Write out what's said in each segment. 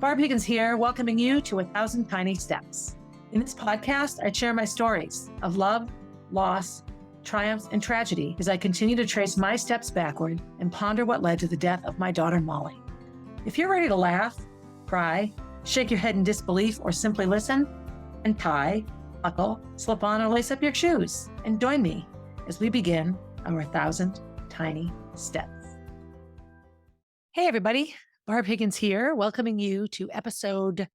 Barb Higgins here, welcoming you to 1,000 Tiny Steps. In this podcast, I share my stories of love, loss, triumphs, and tragedy as I continue to trace my steps backward and ponder what led to the death of my daughter, Molly. If you're ready to laugh, cry, shake your head in disbelief, or simply listen, and tie, buckle, slip on, or lace up your shoes, and join me as we begin our 1,000 Tiny Steps. Hey, everybody. Barb Higgins here, welcoming you to episode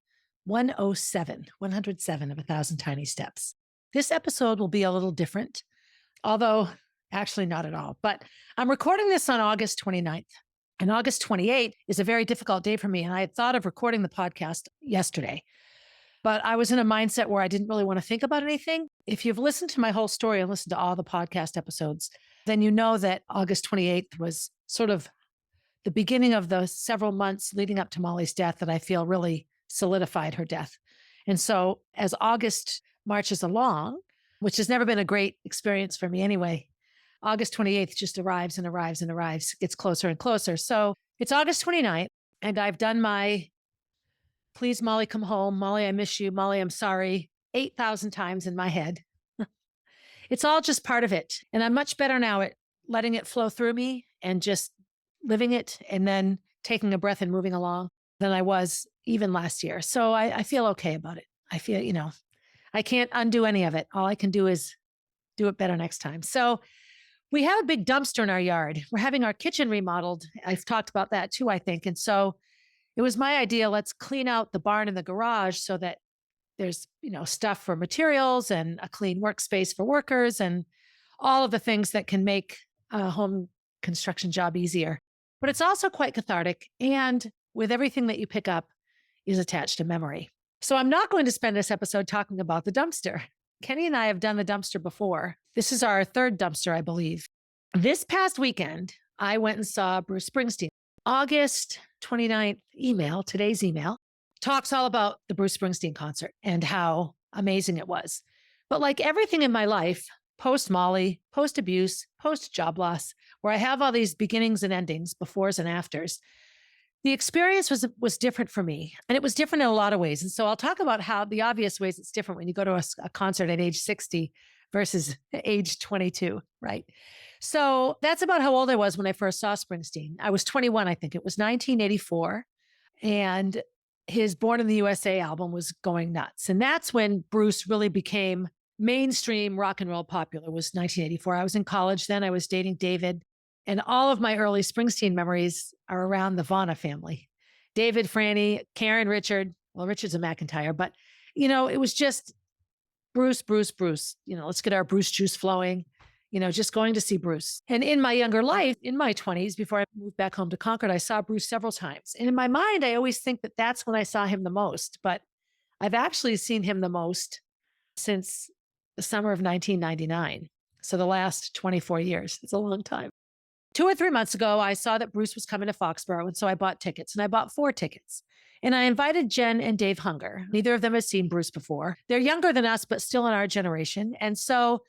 107 of 1,000 Tiny Steps. This episode will be a little different, although actually not at all. But I'm recording this on August 29th, and August 28th is a very difficult day for me. And I had thought of recording the podcast yesterday, but I was in a mindset where I didn't really want to think about anything. If you've listened to my whole story and listened to all the podcast episodes, then you know that August 28th was sort of the beginning of the several months leading up to Molly's death that I feel really solidified her death. And so as August marches along, which has never been a great experience for me anyway, August 28th just arrives and arrives and arrives, gets closer and closer. So it's August 29th, and I've done my please, Molly, come home. Molly, I miss you. Molly, I'm sorry, 8,000 times in my head. It's all just part of it. And I'm much better now at letting it flow through me and just living it and then taking a breath and moving along than I was even last year. So I feel okay about it. I feel, I can't undo any of it. All I can do is do it better next time. So we have a big dumpster in our yard. We're having our kitchen remodeled. I've talked about that too, I think. And so it was my idea, let's clean out the barn and the garage so that there's, stuff for materials and a clean workspace for workers and all of the things that can make a home construction job easier. But it's also quite cathartic, and with everything that you pick up is attached to memory. So I'm not going to spend this episode talking about the dumpster. Kenney and I have done the dumpster before. This is our third dumpster, I believe. This past weekend, I went and saw Bruce Springsteen. August 29th today's email, talks all about the Bruce Springsteen concert and how amazing it was. But like everything in my life, post-Molly, post-abuse, post-job loss, where I have all these beginnings and endings, befores and afters, the experience was different for me. And it was different in a lot of ways. And so I'll talk about how the obvious ways it's different when you go to a concert at age 60 versus age 22, right? So that's about how old I was when I first saw Springsteen. I was 21, I think. It was 1984. And his Born in the USA album was going nuts. And that's when Bruce really became mainstream rock and roll popular, was 1984. I was in college then. I was dating David. And all of my early Springsteen memories are around the Vaughn family. David, Franny, Karen, Richard. Well, Richard's a McIntyre, but, it was just Bruce. Let's get our Bruce juice flowing, just going to see Bruce. And in my younger life, in my 20s, before I moved back home to Concord, I saw Bruce several times. And in my mind, I always think that that's when I saw him the most. But I've actually seen him the most since the summer of 1999. So the last 24 years. It's a long time. 2 or 3 months ago, I saw that Bruce was coming to Foxborough, and so I bought tickets, and I bought 4 tickets. And I invited Jen and Dave Hunger. Neither of them has seen Bruce before. They're younger than us, but still in our generation. And so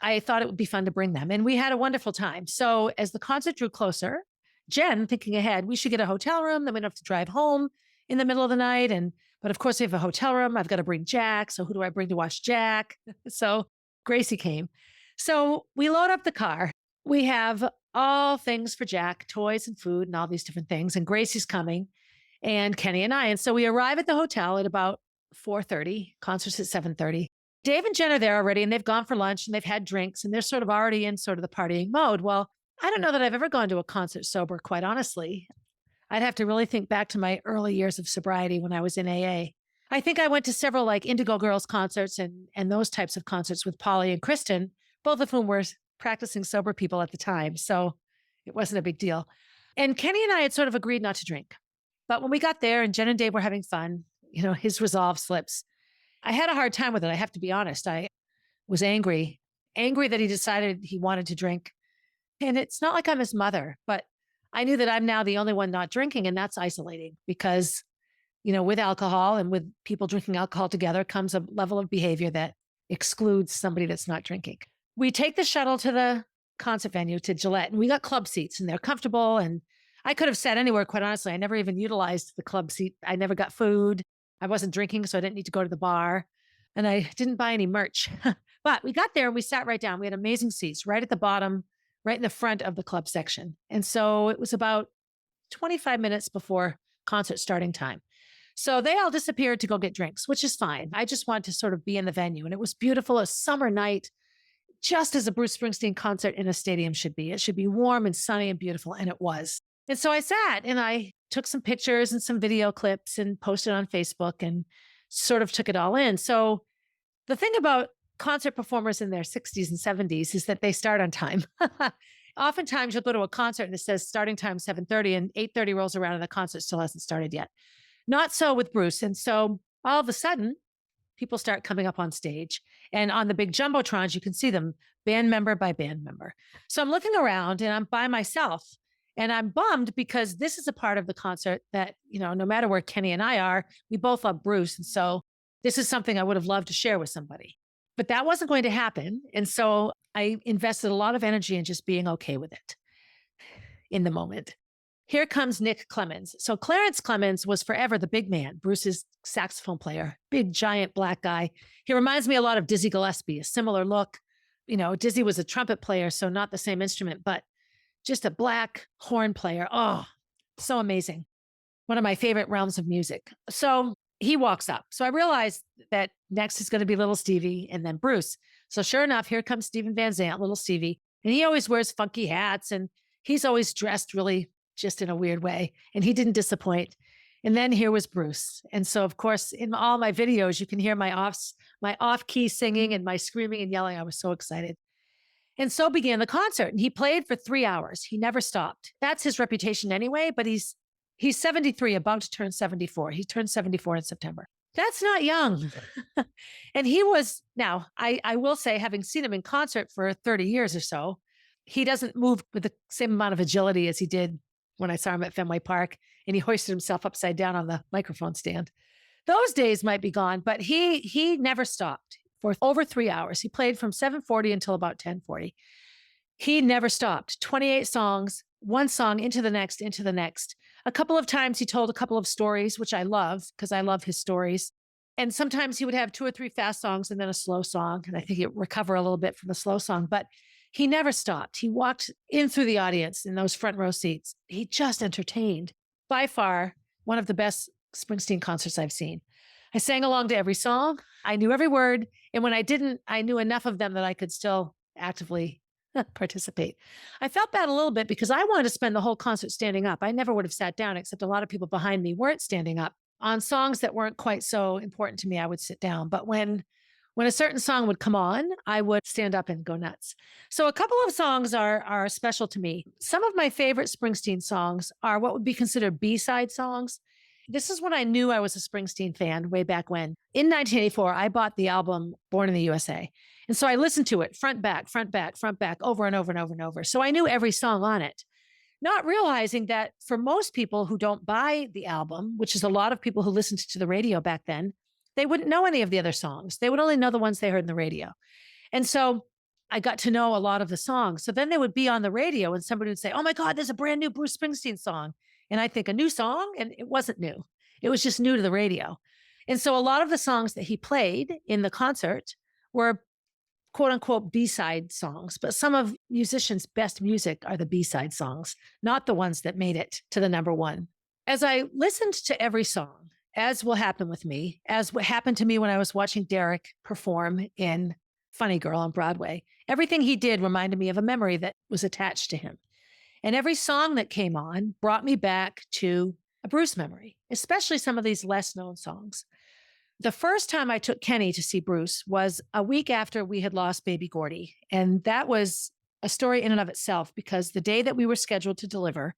I thought it would be fun to bring them. And we had a wonderful time. So as the concert drew closer, Jen, thinking ahead, we should get a hotel room, then we don't have to drive home in the middle of the night. But of course, we have a hotel room. I've got to bring Jack. So who do I bring to watch Jack? So Gracie came. So we load up the car. We have all things for Jack, toys and food and all these different things. And Gracie's coming, and Kenney and I. And so we arrive at the hotel at about 4:30. Concert's at 7:30. Dave and Jen are there already, and they've gone for lunch and they've had drinks, and they're sort of already in sort of the partying mode. Well, I don't know that I've ever gone to a concert sober, quite honestly. I'd have to really think back to my early years of sobriety when I was in AA. I think I went to several like Indigo Girls concerts and those types of concerts with Polly and Kristen, both of whom were practicing sober people at the time. So it wasn't a big deal. And Kenney and I had sort of agreed not to drink. But when we got there and Jen and Dave were having fun, his resolve slips. I had a hard time with it. I have to be honest. I was angry that he decided he wanted to drink. And it's not like I'm his mother, but I knew that I'm now the only one not drinking, and that's isolating because, with alcohol and with people drinking alcohol together comes a level of behavior that excludes somebody that's not drinking. We take the shuttle to the concert venue to Gillette, and we got club seats and they're comfortable. And I could have sat anywhere, quite honestly. I never even utilized the club seat. I never got food. I wasn't drinking, so I didn't need to go to the bar. And I didn't buy any merch. But we got there and we sat right down. We had amazing seats right at the bottom, right in the front of the club section. And so it was about 25 minutes before concert starting time. So they all disappeared to go get drinks, which is fine. I just wanted to sort of be in the venue. And it was beautiful, a summer night, just as a Bruce Springsteen concert in a stadium should be. It should be warm and sunny and beautiful. And it was. And so I sat and I took some pictures and some video clips and posted on Facebook and sort of took it all in. So the thing about concert performers in their 60s and 70s is that they start on time. Oftentimes you'll go to a concert and it says starting time 7:30 and 8:30 rolls around and the concert still hasn't started yet. Not so with Bruce. And so all of a sudden, people start coming up on stage. And on the big jumbotrons, you can see them band member by band member. So I'm looking around and I'm by myself. And I'm bummed because this is a part of the concert that, no matter where Kenney and I are, we both love Bruce. And so this is something I would have loved to share with somebody. But that wasn't going to happen. And so I invested a lot of energy in just being okay with it in the moment. Here comes Nick Clemens. So Clarence Clemens was forever the big man, Bruce's saxophone player, big, giant black guy. He reminds me a lot of Dizzy Gillespie, a similar look. Dizzy was a trumpet player, so not the same instrument, but just a black horn player. Oh, so amazing. One of my favorite realms of music. So he walks up. So I realized that next is going to be little Stevie and then Bruce. So sure enough, here comes Steven Van Zandt, little Stevie. And he always wears funky hats and he's always dressed really just in a weird way. And he didn't disappoint. And then here was Bruce. And so, of course, in all my videos, you can hear my off-key singing and my screaming and yelling. I was so excited. And so began the concert. And he played for 3 hours. He never stopped. That's his reputation anyway, but he's 73, about to turn 74. He turned 74 in September. That's not young. And he was, now, I will say, having seen him in concert for 30 years or so, he doesn't move with the same amount of agility as he did when I saw him at Fenway Park and he hoisted himself upside down on the microphone stand. Those days might be gone, but he never stopped for over 3 hours. He played from 7:40 until about 10:40. He never stopped. 28 songs, one song into the next, into the next. A couple of times he told a couple of stories, which I love because I love his stories. And sometimes he would have 2 or 3 fast songs and then a slow song. And I think he'd recover a little bit from the slow song, but he never stopped. He walked in through the audience in those front row seats. He just entertained. By far, one of the best Springsteen concerts I've seen. I sang along to every song. I knew every word. And when I didn't, I knew enough of them that I could still actively participate. I felt bad a little bit because I wanted to spend the whole concert standing up. I never would have sat down, except a lot of people behind me weren't standing up. On songs that weren't quite so important to me, I would sit down. But when a certain song would come on, I would stand up and go nuts. So a couple of songs are special to me. Some of my favorite Springsteen songs are what would be considered B-side songs. This is when I knew I was a Springsteen fan way back when. In 1984, I bought the album Born in the USA. And so I listened to it front, back, front, back, front, back, over and over and over and over. So I knew every song on it, not realizing that for most people who don't buy the album, which is a lot of people who listened to the radio back then, they wouldn't know any of the other songs. They would only know the ones they heard in the radio. And so I got to know a lot of the songs. So then they would be on the radio and somebody would say, oh my God, there's a brand new Bruce Springsteen song. And I think a new song, and it wasn't new. It was just new to the radio. And so a lot of the songs that he played in the concert were quote unquote B-side songs, but some of musicians' best music are the B-side songs, not the ones that made it to the number one. As I listened to every song, as will happen with me, as what happened to me when I was watching Derek perform in Funny Girl on Broadway, everything he did reminded me of a memory that was attached to him. And every song that came on brought me back to a Bruce memory, especially some of these less known songs. The first time I took Kenney to see Bruce was a week after we had lost baby Gordy. And that was a story in and of itself because the day that we were scheduled to deliver,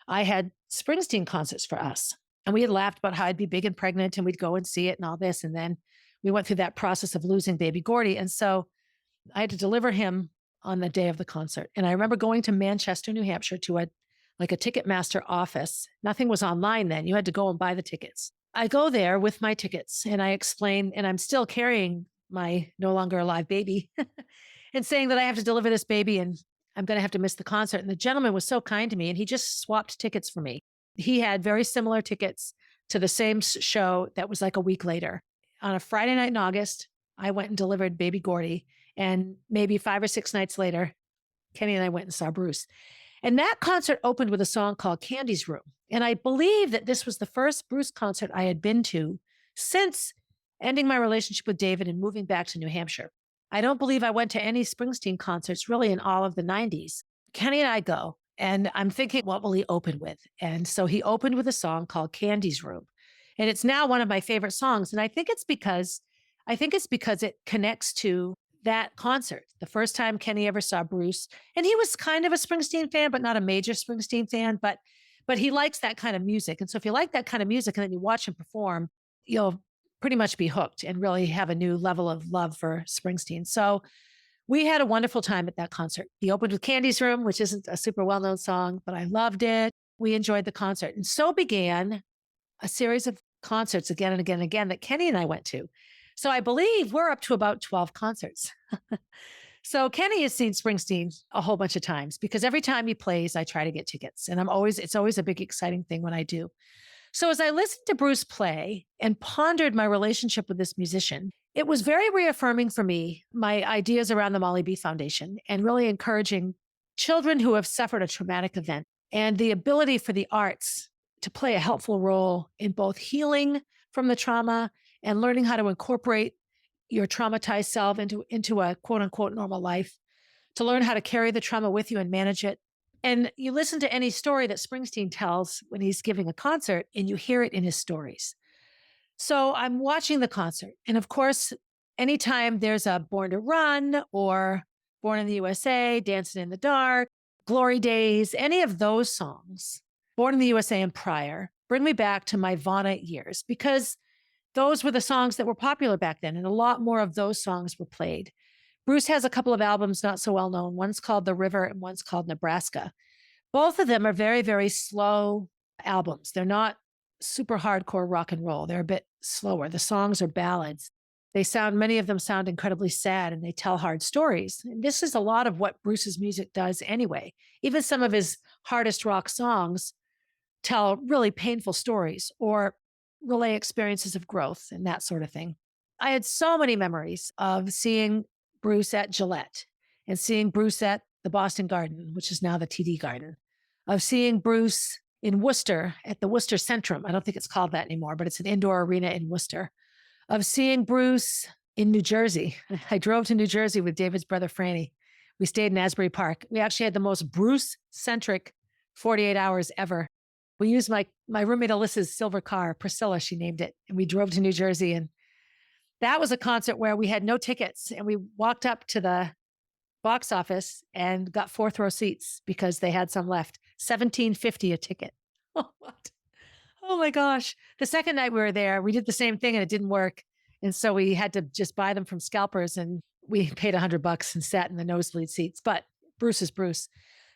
I had Springsteen concerts for us. And we had laughed about how I'd be big and pregnant and we'd go and see it and all this. And then we went through that process of losing baby Gordy. And so I had to deliver him on the day of the concert. And I remember going to Manchester, New Hampshire to a Ticketmaster office. Nothing was online then. You had to go and buy the tickets. I go there with my tickets and I explain, and I'm still carrying my no longer alive baby and saying that I have to deliver this baby. And I'm going to have to miss the concert. And the gentleman was so kind to me and he just swapped tickets for me. He had very similar tickets to the same show that was like a week later. On a Friday night in August, I went and delivered baby Gordy. And maybe 5 or 6 nights later, Kenney and I went and saw Bruce. And that concert opened with a song called Candy's Room. And I believe that this was the first Bruce concert I had been to since ending my relationship with David and moving back to New Hampshire. I don't believe I went to any Springsteen concerts really in all of the 90s. Kenney and I go, and I'm thinking, what will he open with? And so he opened with a song called Candy's Room. And it's now one of my favorite songs. And I think it's because it connects to that concert, the first time Kenney ever saw Bruce. And he was kind of a Springsteen fan, but not a major Springsteen fan, but he likes that kind of music. And so if you like that kind of music and then you watch him perform, you'll pretty much be hooked and really have a new level of love for Springsteen. So we had a wonderful time at that concert. He opened with Candy's Room, which isn't a super well-known song, but I loved it. We enjoyed the concert. And so began a series of concerts again and again and again that Kenney and I went to. So I believe we're up to about 12 concerts. So Kenney has seen Springsteen a whole bunch of times because every time he plays, I try to get tickets. And it's always a big, exciting thing when I do. So as I listened to Bruce play and pondered my relationship with this musician, it was very reaffirming for me, my ideas around the Molly B Foundation and really encouraging children who have suffered a traumatic event and the ability for the arts to play a helpful role in both healing from the trauma and learning how to incorporate your traumatized self into a quote unquote normal life, to learn how to carry the trauma with you and manage it. And you listen to any story that Springsteen tells when he's giving a concert and you hear it in his stories. So I'm watching the concert. And of course, anytime there's a Born to Run or Born in the USA, Dancing in the Dark, Glory Days, any of those songs, Born in the USA and prior, bring me back to my Vana years because those were the songs that were popular back then. And a lot more of those songs were played. Bruce has a couple of albums not so well known. One's called The River and one's called Nebraska. Both of them are very, very slow albums. They're not super hardcore rock and roll. They're a bit slower. The songs are ballads. Many of them sound incredibly sad and they tell hard stories. And this is a lot of what Bruce's music does anyway. Even some of his hardest rock songs tell really painful stories or relay experiences of growth and that sort of thing. I had so many memories of seeing Bruce at Gillette and seeing Bruce at the Boston Garden, which is now the TD Garden, of seeing Bruce in Worcester at the Worcester Centrum. I don't think it's called that anymore, but it's an indoor arena in Worcester, of seeing Bruce in New Jersey. I drove to New Jersey with David's brother, Franny. We stayed in Asbury Park. We actually had the most Bruce-centric 48 hours ever. We used my roommate Alyssa's silver car, Priscilla, she named it, and we drove to New Jersey. And that was a concert where we had no tickets and we walked up to the box office and got 4th row seats because they had some left. $17.50 a ticket. Oh, what? Oh my gosh. The second night we were there, we did the same thing and it didn't work. And so we had to just buy them from scalpers and we paid $100 and sat in the nosebleed seats. But Bruce is Bruce.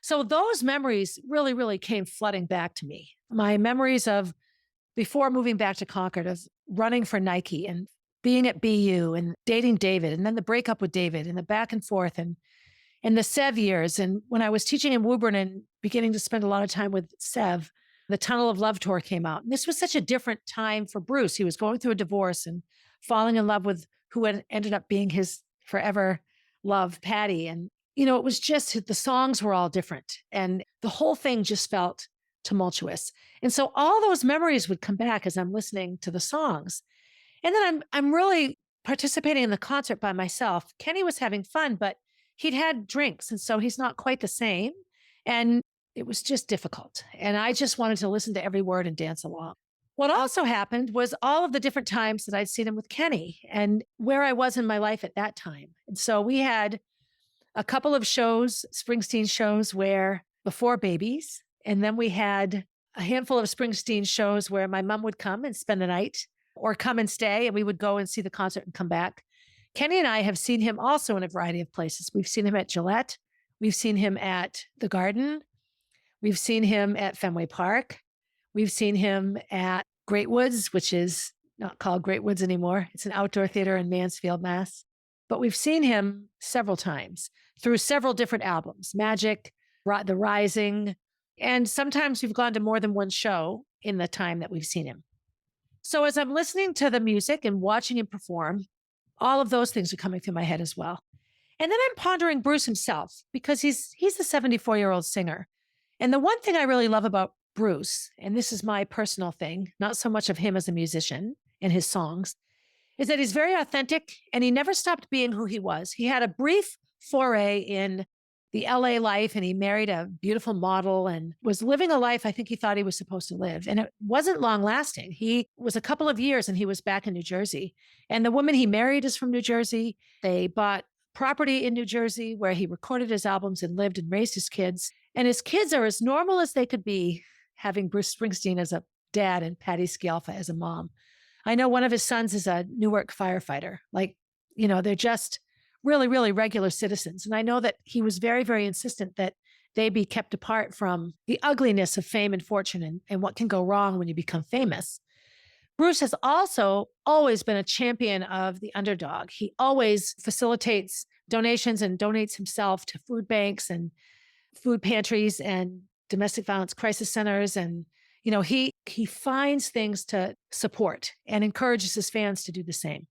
So those memories really, really came flooding back to me. My memories of before moving back to Concord, of running for Nike and being at BU and dating David, and then the breakup with David and the back and forth and the Sev years. And when I was teaching in Woburn and beginning to spend a lot of time with Sev, the Tunnel of Love tour came out. And this was such a different time for Bruce. He was going through a divorce and falling in love with who had ended up being his forever love, Patty. And, it was just, the songs were all different. And the whole thing just felt tumultuous. And so all those memories would come back as I'm listening to the songs. And then I'm really participating in the concert by myself. Kenney was having fun, but he'd had drinks. And so he's not quite the same. And it was just difficult. And I just wanted to listen to every word and dance along. What also happened was all of the different times that I'd seen him with Kenney and where I was in my life at that time. And so we had a couple of shows, Springsteen shows, where before babies. And then we had a handful of Springsteen shows where my mom would come and spend the night or come and stay, and we would go and see the concert and come back. Kenney and I have seen him also in a variety of places. We've seen him at Gillette. We've seen him at the Garden. We've seen him at Fenway Park. We've seen him at Great Woods, which is not called Great Woods anymore. It's an outdoor theater in Mansfield, Mass. but we've seen him several times through several different albums, Magic, The Rising, and sometimes we've gone to more than one show in the time that we've seen him. So as I'm listening to the music and watching him perform, all of those things are coming through my head as well. And then I'm pondering Bruce himself because he's a 74-year-old singer. And the one thing I really love about Bruce, and this is my personal thing, not so much of him as a musician and his songs, is that he's very authentic and he never stopped being who he was. He had a brief foray in the LA life and he married a beautiful model and was living a life I think he thought he was supposed to live. And it wasn't long lasting. He was a couple of years and he was back in New Jersey. And the woman he married is from New Jersey. They bought property in New Jersey where he recorded his albums and lived and raised his kids. And his kids are as normal as they could be, having Bruce Springsteen as a dad and Patty Scialfa as a mom. I know one of his sons is a Newark firefighter. They're just really, really regular citizens. And I know that he was very, very insistent that they be kept apart from the ugliness of fame and fortune and what can go wrong when you become famous. Bruce has also always been a champion of the underdog. He always facilitates donations and donates himself to food banks and food pantries and domestic violence crisis centers. And, he finds things to support and encourages his fans to do the same.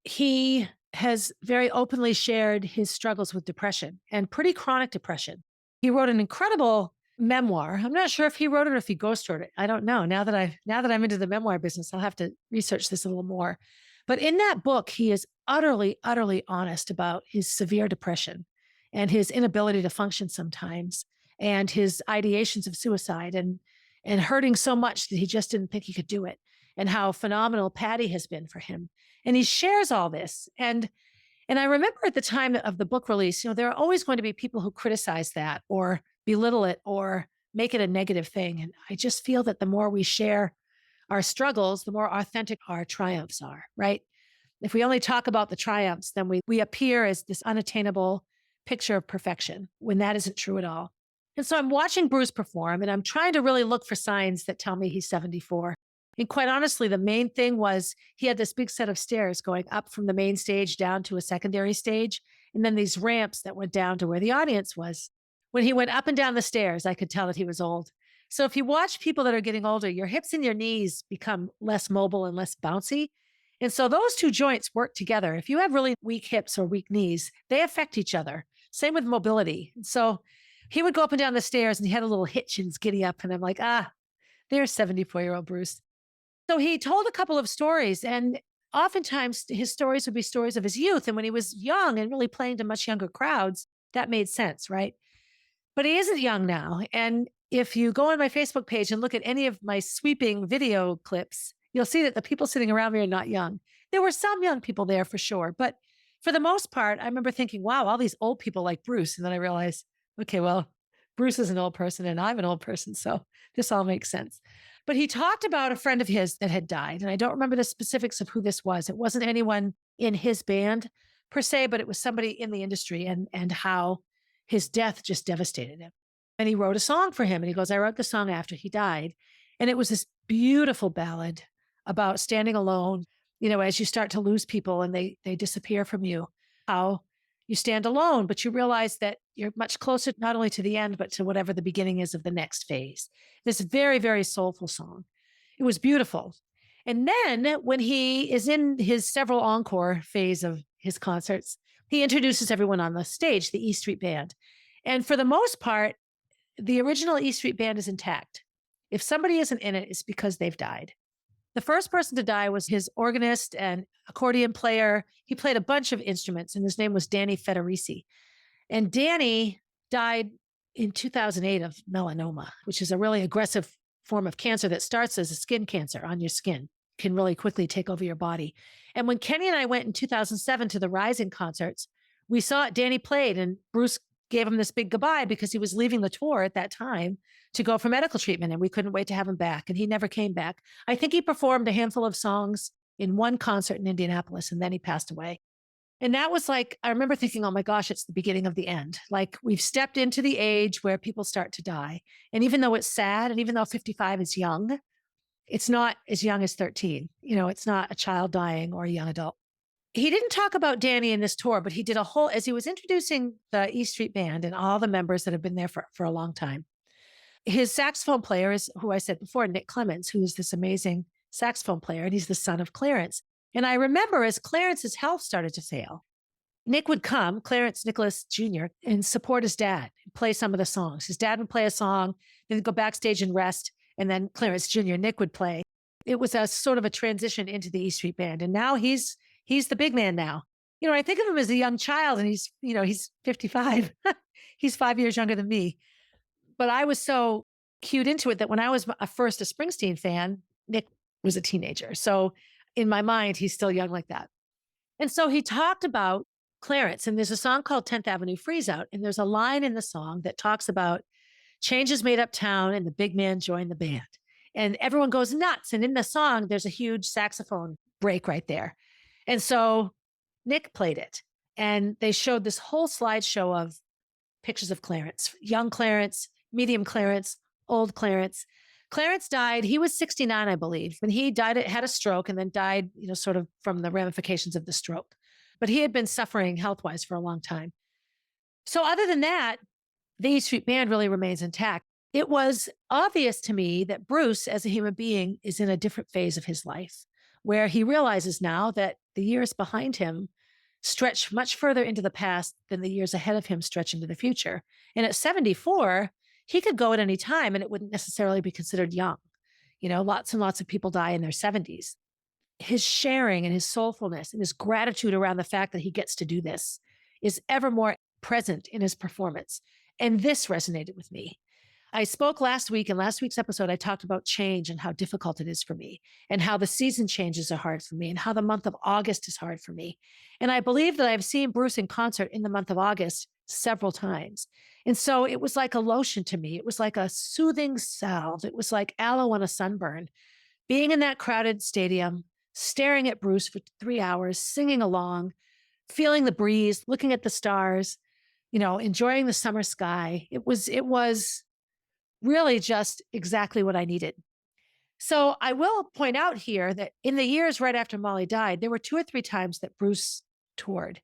He has very openly shared his struggles with depression and pretty chronic depression. He wrote an incredible memoir. I'm not sure if he wrote it or if he ghost wrote it. I don't know. Now that I'm into the memoir business, I'll have to research this a little more. But in that book, he is utterly, utterly honest about his severe depression and his inability to function sometimes and his ideations of suicide and hurting so much that he just didn't think he could do it and how phenomenal Patty has been for him. And he shares all this. And I remember at the time of the book release, there are always going to be people who criticize that or belittle it or make it a negative thing. And I just feel that the more we share our struggles, the more authentic our triumphs are, right? If we only talk about the triumphs, then we appear as this unattainable picture of perfection when that isn't true at all. And so I'm watching Bruce perform and I'm trying to really look for signs that tell me he's 74. And quite honestly, the main thing was he had this big set of stairs going up from the main stage down to a secondary stage, and then these ramps that went down to where the audience was. When he went up and down the stairs, I could tell that he was old. So if you watch people that are getting older, your hips and your knees become less mobile and less bouncy. And so those two joints work together. If you have really weak hips or weak knees, they affect each other. Same with mobility. And so he would go up and down the stairs and he had a little hitch in his giddy up. And I'm like, there's 74-year-old Bruce. So he told a couple of stories, and oftentimes his stories would be stories of his youth. And when he was young and really playing to much younger crowds, that made sense, right? But he isn't young now. And if you go on my Facebook page and look at any of my sweeping video clips, you'll see that the people sitting around me are not young. There were some young people there for sure. But for the most part, I remember thinking, wow, all these old people like Bruce. And then I realized, okay, well, Bruce is an old person and I'm an old person. So this all makes sense. But he talked about a friend of his that had died. And I don't remember the specifics of who this was. It wasn't anyone in his band per se, but it was somebody in the industry and how his death just devastated him. And he wrote a song for him. And he goes, I wrote the song after he died. And it was this beautiful ballad about standing alone, as you start to lose people and they disappear from you, how you stand alone, but you realize that you're much closer, not only to the end, but to whatever the beginning is of the next phase. This very, very soulful song. It was beautiful. And then when he is in his several encore phase of his concerts, he introduces everyone on the stage, the E Street Band. And for the most part, the original E Street Band is intact. If somebody isn't in it, it's because they've died. The first person to die was his organist and accordion player. He played a bunch of instruments, and his name was Danny Federici. And Danny died in 2008 of melanoma, which is a really aggressive form of cancer that starts as a skin cancer on your skin, can really quickly take over your body. And when Kenney and I went in 2007 to the Rising concerts, we saw Danny played, and Bruce gave him this big goodbye because he was leaving the tour at that time to go for medical treatment, and we couldn't wait to have him back. And he never came back. I think he performed a handful of songs in one concert in Indianapolis, and then he passed away. And that was like, I remember thinking, oh my gosh, it's the beginning of the end. Like we've stepped into the age where people start to die. And even though it's sad, and even though 55 is young, it's not as young as 13. It's not a child dying or a young adult. He didn't talk about Danny in this tour, but he did a whole, as he was introducing the E Street Band and all the members that have been there for a long time. His saxophone player is who I said before, Nick Clemens, who is this amazing saxophone player, and he's the son of Clarence. And I remember as Clarence's health started to fail, Nick would come, Clarence Nicholas Jr., and support his dad, and play some of the songs. His dad would play a song, then go backstage and rest, and then Clarence Jr., Nick would play. It was a sort of a transition into the E Street Band. And now he's the big man now. I think of him as a young child, and he's 55. He's 5 years younger than me. But I was so cued into it that when I was first a Springsteen fan, Nick was a teenager. So in my mind, he's still young like that. And so he talked about Clarence, and there's a song called 10th Avenue Freeze Out. And there's a line in the song that talks about changes made uptown and the big man joined the band. And everyone goes nuts. And in the song, there's a huge saxophone break right there. And so Nick played it. And they showed this whole slideshow of pictures of Clarence, young Clarence, medium Clarence, old Clarence. Clarence died. He was 69, I believe. When he died, had a stroke and then died, sort of from the ramifications of the stroke. But he had been suffering health-wise for a long time. So other than that, the E Street Band really remains intact. It was obvious to me that Bruce, as a human being, is in a different phase of his life, where he realizes now that the years behind him stretch much further into the past than the years ahead of him stretch into the future. And at 74, he could go at any time and it wouldn't necessarily be considered young. Lots and lots of people die in their 70s. His sharing and his soulfulness and his gratitude around the fact that he gets to do this is ever more present in his performance. And this resonated with me. I spoke last week. In last week's episode, I talked about change and how difficult it is for me, and how the season changes are hard for me, and how the month of August is hard for me. And I believe that I've seen Bruce in concert in the month of August several times. And so it was like a lotion to me. It was like a soothing salve. It was like aloe on a sunburn. Being in that crowded stadium, staring at Bruce for 3 hours, singing along, feeling the breeze, looking at the stars, enjoying the summer sky. It was really just exactly what I needed. So I will point out here that in the years right after Molly died, there were 2 or 3 times that Bruce toured.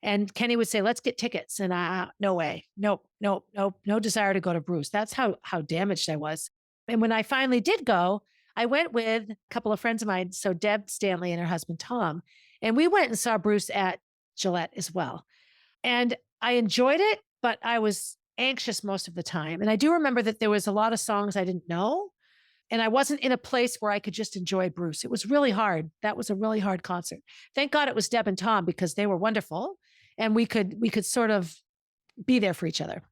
And Kenney would say, let's get tickets. And no way. Nope. No desire to go to Bruce. That's how damaged I was. And when I finally did go, I went with a couple of friends of mine. So Deb Stanley and her husband, Tom, and we went and saw Bruce at Gillette as well. And I enjoyed it, but I was anxious most of the time. And I do remember that there was a lot of songs I didn't know. And I wasn't in a place where I could just enjoy Bruce. It was really hard. That was a really hard concert. Thank God it was Deb and Tom, because they were wonderful. And we could sort of be there for each other.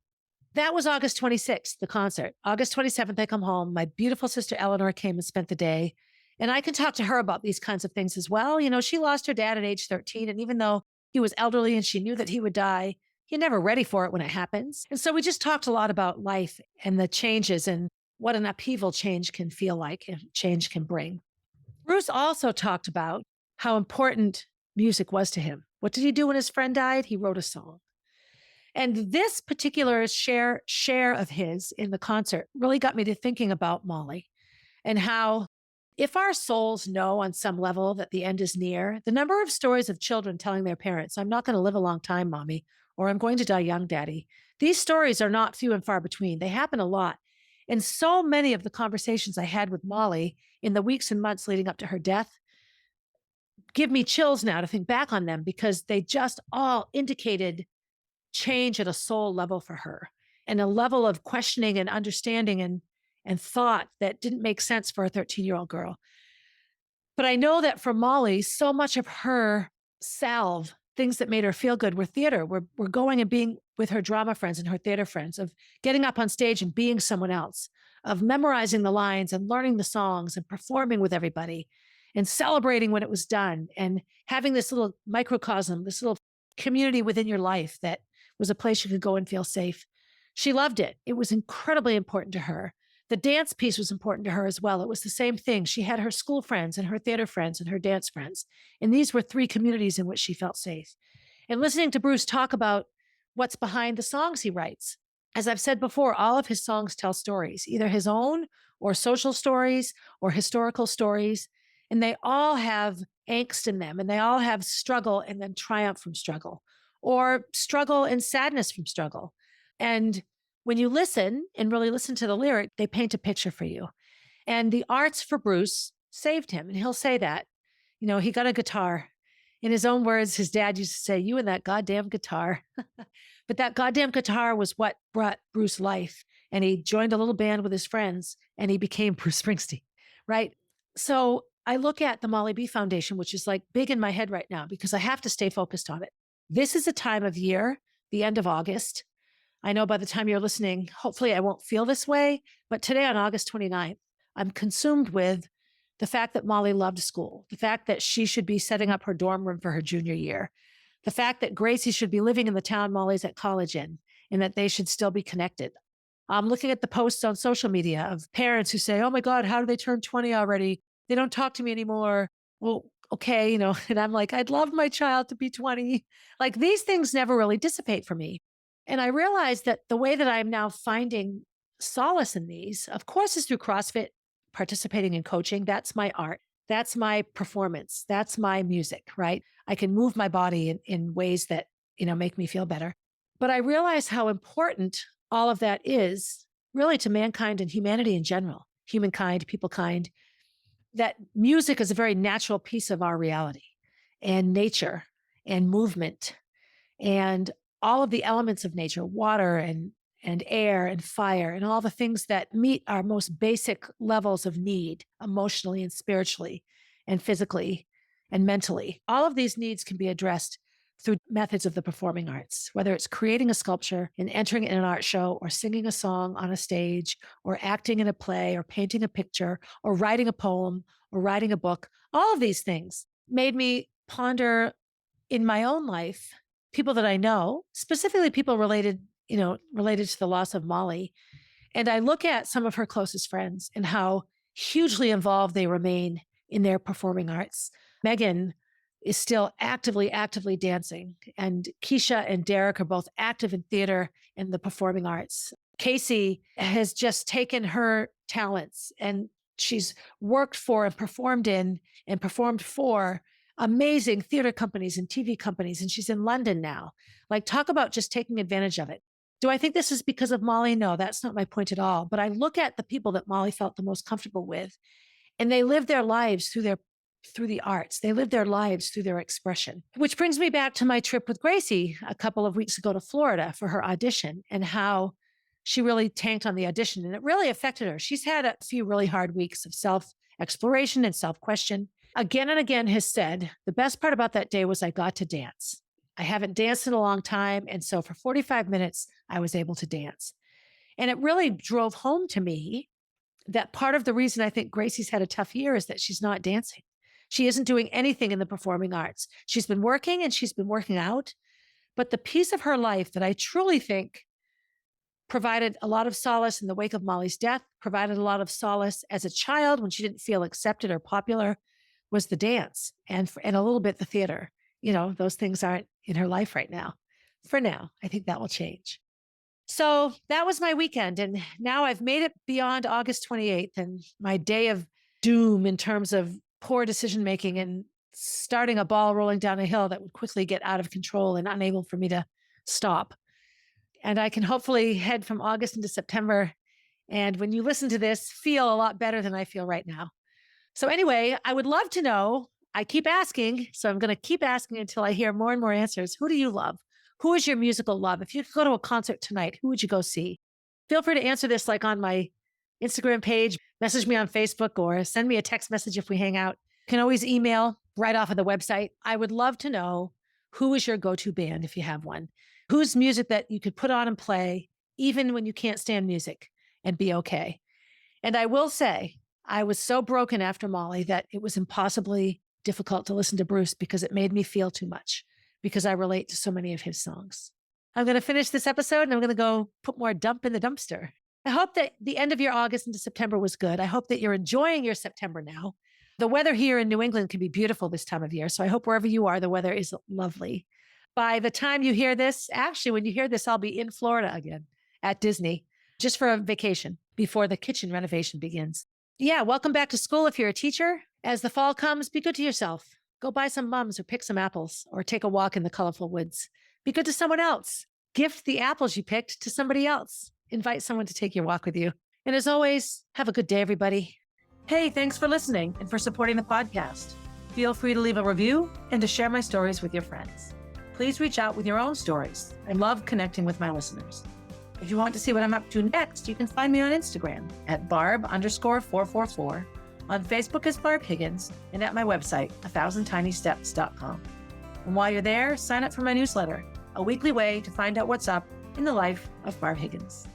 That was August 26th, the concert. August 27th, I come home. My beautiful sister Eleanor came and spent the day. And I can talk to her about these kinds of things as well. She lost her dad at age 13. And even though he was elderly and she knew that he would die, you're never ready for it when it happens. And so we just talked a lot about life and the changes and what an upheaval change can feel like and change can bring. Bruce also talked about how important music was to him. What did he do when his friend died? He wrote a song. And this particular share of his in the concert really got me to thinking about Molly and how if our souls know on some level that the end is near, the number of stories of children telling their parents, I'm not going to live a long time, mommy, or I'm going to die young, daddy. These stories are not few and far between. They happen a lot. And so many of the conversations I had with Molly in the weeks and months leading up to her death give me chills now to think back on them, because they just all indicated change at a soul level for her and a level of questioning and understanding and thought that didn't make sense for a 13-year-old girl. But I know that for Molly, so much of her salve, things that made her feel good, were theater. We're going and being with her drama friends and her theater friends, of getting up on stage and being someone else, of memorizing the lines and learning the songs and performing with everybody and celebrating when it was done, and having this little microcosm, this little community within your life that was a place you could go and feel safe. She loved it. It was incredibly important to her. The dance piece was important to her as well. It was the same thing. She had her school friends and her theater friends and her dance friends. And these were 3 communities in which she felt safe. And listening to Bruce talk about what's behind the songs he writes. As I've said before, all of his songs tell stories, either his own or social stories or historical stories. And they all have angst in them, and they all have struggle and then triumph from struggle, or struggle and sadness from struggle. And when you listen and really listen to the lyric, they paint a picture for you. And the arts for Bruce saved him. And he'll say that. He got a guitar. In his own words, his dad used to say, "You and that goddamn guitar." But that goddamn guitar was what brought Bruce life. And he joined a little band with his friends and he became Bruce Springsteen, right? So I look at the Molly B Foundation, which is like big in my head right now because I have to stay focused on it. This is a time of year, the end of August. I know by the time you're listening, hopefully I won't feel this way, but today on August 29th, I'm consumed with the fact that Molly loved school, the fact that she should be setting up her dorm room for her junior year, the fact that Gracie should be living in the town Molly's at college in, and that they should still be connected. I'm looking at the posts on social media of parents who say, "Oh my God, how do they turn 20 already? They don't talk to me anymore." Well, okay, and I'm like, I'd love my child to be 20. Like these things never really dissipate for me. And I realized that the way that I'm now finding solace in these, of course, is through CrossFit, participating in coaching. That's my art. That's my performance. That's my music, right? I can move my body in ways that, make me feel better. But I realize how important all of that is really to mankind and humanity in general, humankind, people kind, that music is a very natural piece of our reality and nature and movement and all of the elements of nature, water and air and fire and all the things that meet our most basic levels of need emotionally and spiritually and physically and mentally. All of these needs can be addressed through methods of the performing arts, whether it's creating a sculpture and entering it in an art show or singing a song on a stage or acting in a play or painting a picture or writing a poem or writing a book. All of these things made me ponder in my own life, people that I know, specifically people related to the loss of Molly. And I look at some of her closest friends and how hugely involved they remain in their performing arts. Megan is still actively dancing. And Keisha and Derek are both active in theater and the performing arts. Casey has just taken her talents and she's worked for and performed in and performed for amazing theater companies and TV companies. And she's in London now. Like, talk about just taking advantage of it. Do I think this is because of Molly? No, that's not my point at all. But I look at the people that Molly felt the most comfortable with, and they live their lives through the arts. They live their lives through their expression, which brings me back to my trip with Gracie a couple of weeks ago to Florida for her audition and how she really tanked on the audition. And it really affected her. She's had a few really hard weeks of self-exploration and self-question. Again and again has said, the best part about that day was I got to dance. I haven't danced in a long time. And so for 45 minutes, I was able to dance. And it really drove home to me that part of the reason I think Gracie's had a tough year is that she's not dancing. She isn't doing anything in the performing arts. She's been working and she's been working out. But the piece of her life that I truly think provided a lot of solace in the wake of Molly's death, provided a lot of solace as a child when she didn't feel accepted or popular, was the dance and a little bit the theater. Those things aren't in her life right now. For now, I think that will change. So that was my weekend. And now I've made it beyond August 28th and my day of doom in terms of poor decision-making and starting a ball rolling down a hill that would quickly get out of control and unable for me to stop. And I can hopefully head from August into September. And when you listen to this, feel a lot better than I feel right now. So anyway, I would love to know, I keep asking, so I'm going to keep asking until I hear more and more answers. Who do you love? Who is your musical love? If you could go to a concert tonight, who would you go see? Feel free to answer this like on my Instagram page, message me on Facebook, or send me a text message if we hang out. You can always email right off of the website. I would love to know, who is your go-to band if you have one? Whose music that you could put on and play even when you can't stand music and be okay? And I will say, I was so broken after Molly that it was impossibly difficult to listen to Bruce because it made me feel too much because I relate to so many of his songs. I'm going to finish this episode and I'm going to go put more dump in the dumpster. I hope that the end of your August into September was good. I hope that you're enjoying your September now. The weather here in New England can be beautiful this time of year. So I hope wherever you are, the weather is lovely. By the time you hear this, actually, when you hear this, I'll be in Florida again at Disney, just for a vacation before the kitchen renovation begins. Yeah, welcome back to school if you're a teacher. As the fall comes, be good to yourself. Go buy some mums or pick some apples or take a walk in the colorful woods. Be good to someone else. Gift the apples you picked to somebody else. Invite someone to take your walk with you. And as always, have a good day, everybody. Hey, thanks for listening and for supporting the podcast. Feel free to leave a review and to share my stories with your friends. Please reach out with your own stories. I love connecting with my listeners. If you want to see what I'm up to next, you can find me on Instagram at barb_444, on Facebook as Barb Higgins, and at my website, 1000tinysteps.com. And while you're there, sign up for my newsletter, a weekly way to find out what's up in the life of Barb Higgins.